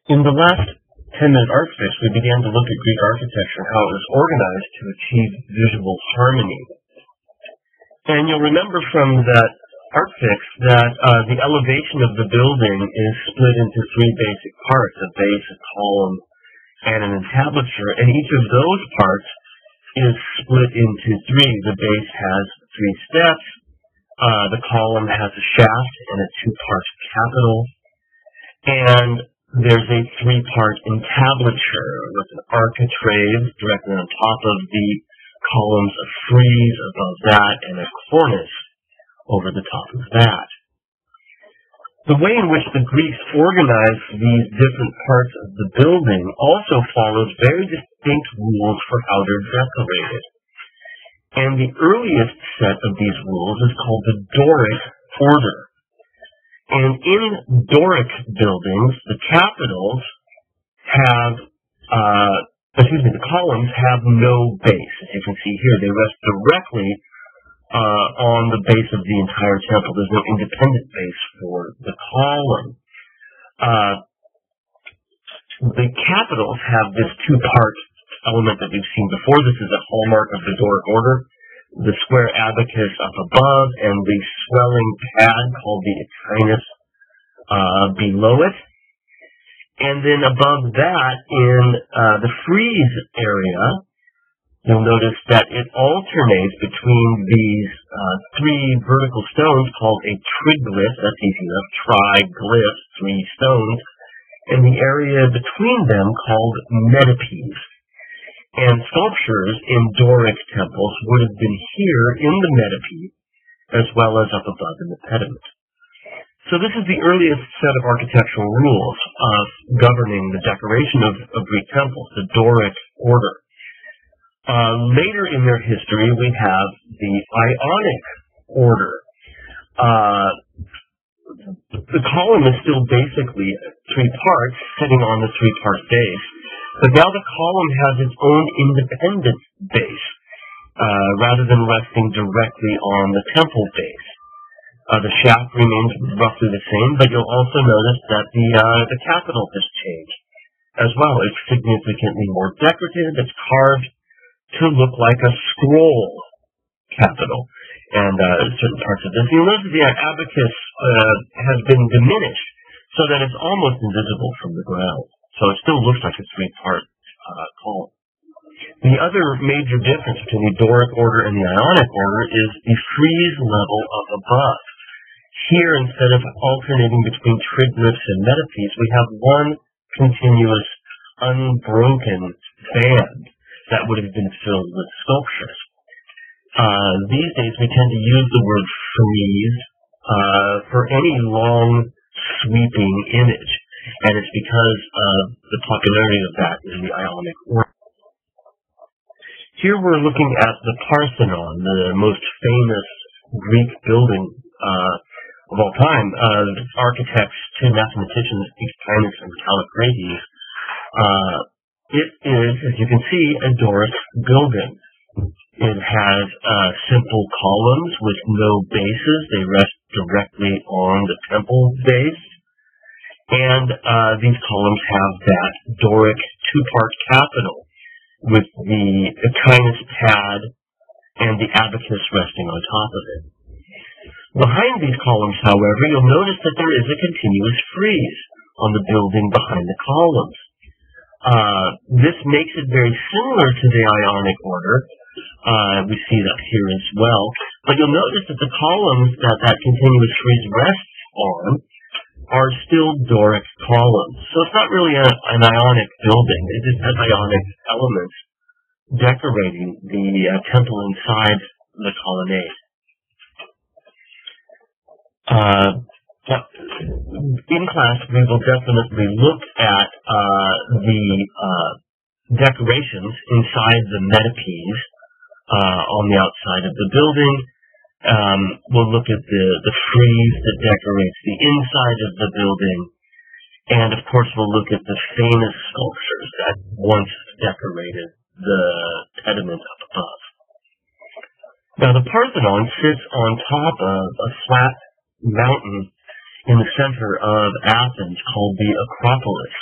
In the last 10-minute art fix, we began to look at Greek architecture and how it was organized to achieve visual harmony. And you'll remember from that art fix that the elevation of the building is split into three basic parts: a base, a column, and an entablature. And each of those parts is split into three. The base has 3 steps, the column has a shaft and a 2-part capital, and there's a 3-part entablature with an architrave directly on top of the columns, a frieze above that, and a cornice over the top of that. The way in which the Greeks organized these different parts of the building also follows very distinct rules for how they're decorated. And the earliest set of these rules is called the Doric order. And in Doric buildings, the capitals have, the columns have no base. As you can see here, they rest directly on the base of the entire temple. There's no independent base for the column. The capitals have this 2-part element that we've seen before. This is a hallmark of the Doric order. The square abacus up above and the swelling pad called the echinus below it. And then above that, in the frieze area, you'll notice that it alternates between these 3 vertical stones called a triglyph, that's easy enough, triglyph, 3 stones, and the area between them called metopes. And sculptures in Doric temples would have been here in the metope, as well as up above in the pediment. So this is the earliest set of architectural rules governing the decoration of Greek temples, the Doric order. Later in their history, we have the Ionic order. The column is still basically 3 parts, sitting on the 3-part base, but now the column has its own independent base, rather than resting directly on the temple base. The shaft remains roughly the same, but you'll also notice that the capital has changed as well. It's significantly more decorative. It's carved to look like a scroll capital. And certain parts of this, you'll notice the abacus has been diminished so that it's almost invisible from the ground. So it still looks like a 3-part column. The other major difference between the Doric order and the Ionic order is the frieze level up above. Here, instead of alternating between triglyphs and metopes, we have one continuous, unbroken band that would have been filled with sculptures. These days, we tend to use the word frieze for any long, sweeping image, and it's because of the popularity of that in the Ionic order. Here we're looking at the Parthenon, the most famous Greek building of all time. Architects to mathematicians Echinus and Callicrates. It is, as you can see, a Doric building. It has simple columns with no bases. They rest directly on the temple base. And these columns have that Doric 2-part capital with the echinus pad and the abacus resting on top of it. Behind these columns, however, you'll notice that there is a continuous frieze on the building behind the columns. This makes it very similar to the Ionic order. We see that here as well. But you'll notice that the columns that continuous frieze rests on are still Doric columns. So it's not really an Ionic building. It just has Ionic elements decorating the temple inside the colonnade. In class, we will definitely look at the decorations inside the metopes on the outside of the building. We'll look at the frieze that decorates the inside of the building. And, of course, we'll look at the famous sculptures that once decorated the pediment up above. Now, the Parthenon sits on top of a flat mountain in the center of Athens called the Acropolis.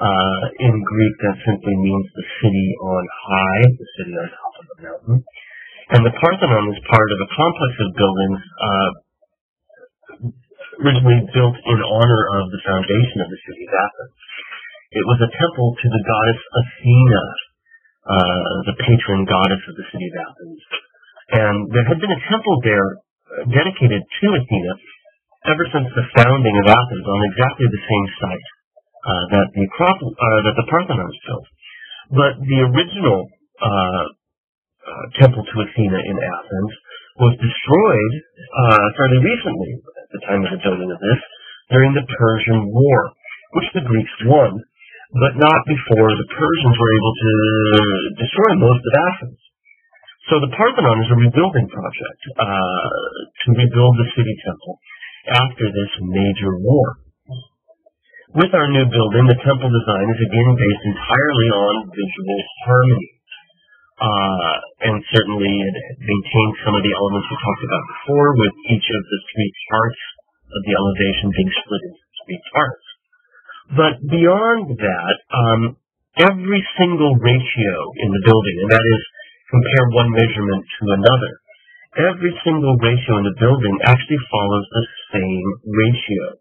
In Greek, that simply means the city on high, the city on top of the mountain. And the Parthenon is part of a complex of buildings originally built in honor of the foundation of the city of Athens. It was a temple to the goddess Athena, the patron goddess of the city of Athens. And there had been a temple there dedicated to Athena ever since the founding of Athens on exactly the same site that the Parthenon is built. But the original temple to Athena in Athens was destroyed fairly recently, at the time of the building of this, during the Persian War, which the Greeks won, but not before the Persians were able to destroy most of Athens. So the Parthenon is a rebuilding project to rebuild the city temple after this major war. With our new building, the temple design is again based entirely on visual harmony. And certainly it maintains some of the elements we talked about before, with each of the three parts of the elevation being split into three parts. But beyond that, every single ratio in the building, and that is compare one measurement to another, every single ratio in the building actually follows the same ratio.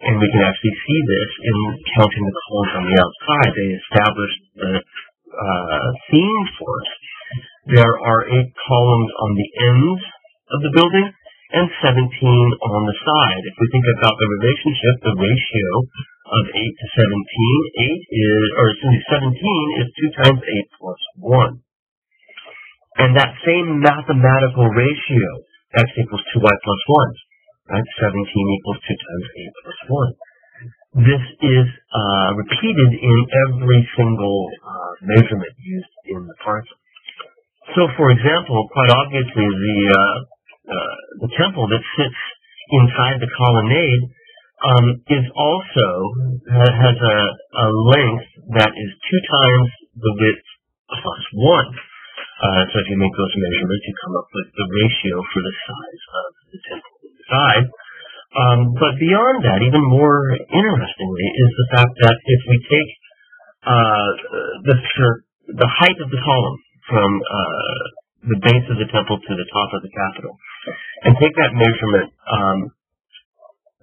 And we can actually see this in counting the columns on the outside. They established the theme for us. There are 8 columns on the ends of the building and 17 on the side. If we think about the relationship, the ratio of 8 to 17 is 2 times 8 plus 1. And that same mathematical ratio, x equals 2y plus 1, right? 17 equals 2 times 8 plus 1. This is repeated in every single measurement used in the parcel. So, for example, quite obviously, the temple that sits inside the colonnade is also has a length that is 2 times the width plus 1. So if you make those measurements, you come up with the ratio for the size of the temple inside. But beyond that, even more interestingly, is the fact that if we take the height of the column from the base of the temple to the top of the Capitol, and take that measurement,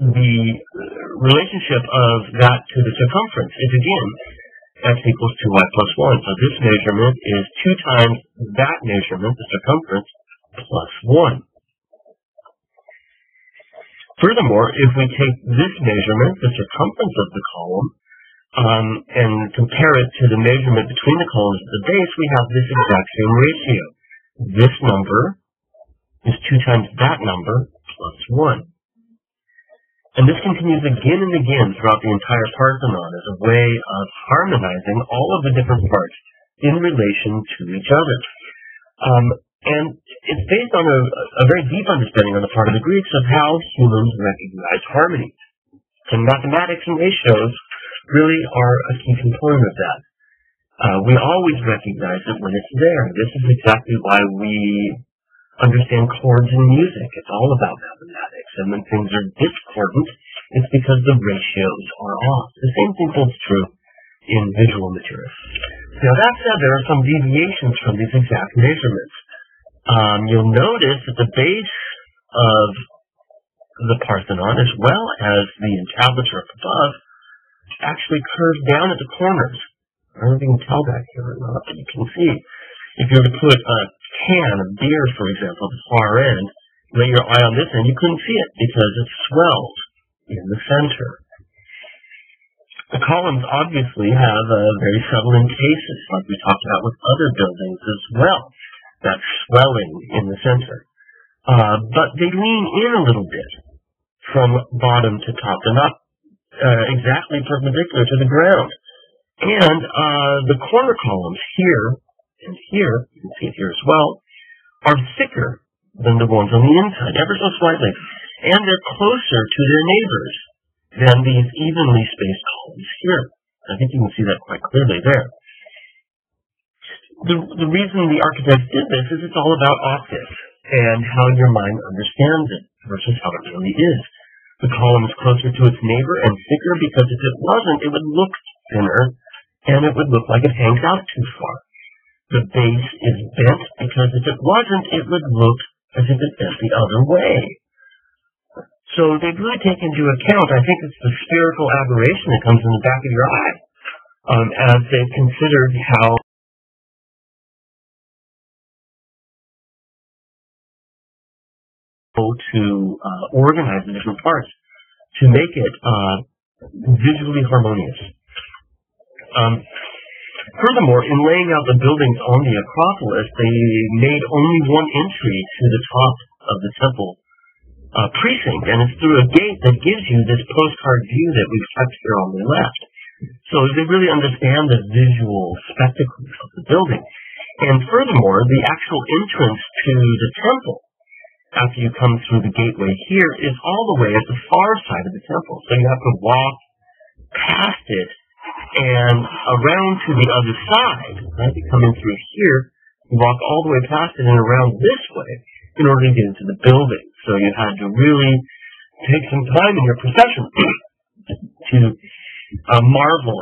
the relationship of that to the circumference is again x equals 2y plus 1. So this measurement is 2 times that measurement, the circumference, plus 1. Furthermore, if we take this measurement, the circumference of the column, and compare it to the measurement between the columns at the base, we have this exact same ratio. This number is 2 times that number plus 1. And this continues again and again throughout the entire Parthenon as a way of harmonizing all of the different parts in relation to each other. And it's based on a very deep understanding on the part of the Greeks of how humans recognize harmony. And mathematics and ratios really are a key component of that. We always recognize it when it's there. This is exactly why we understand chords in music. It's all about mathematics. And when things are discordant, it's because the ratios are off. The same thing holds true in visual material. Now that said, there are some deviations from these exact measurements. You'll notice at the base of the Parthenon, as well as the entablature up above, actually curve down at the corners. I don't know if you can tell back here or not, but you can see. If you were to put a can of beer, for example, at the far end, lay your eye on this end, you couldn't see it because it swells in the center. The columns obviously have very subtle encases, like we talked about with other buildings as well, that swelling in the center. But they lean in a little bit from bottom to top. They're not exactly perpendicular to the ground. And the corner columns here and here, you can see it here as well, are thicker than the ones on the inside, ever so slightly. And they're closer to their neighbors than these evenly spaced columns here. I think you can see that quite clearly there. The reason the architects did this is it's all about optics and how your mind understands it versus how it really is. The column is closer to its neighbor and thicker because if it wasn't, it would look thinner, and it would look like it hangs out too far. The base is bent because if it wasn't, it would look as if it bent the other way. So they've really taken into account, I think it's the spherical aberration that comes in the back of your eye, as they've considered how to organize the different parts to make it visually harmonious. Furthermore, in laying out the buildings on the Acropolis, they made only one entry to the top of the temple precinct, and it's through a gate that gives you this postcard view that we've kept here on the left. So they really understand the visual spectacle of the building. And furthermore, the actual entrance to the temple, after you come through the gateway here, is all the way at the far side of the temple. So you have to walk past it and around to the other side, right? You come in through here, you walk all the way past it and around this way in order to get into the building. So you had to really take some time in your procession to marvel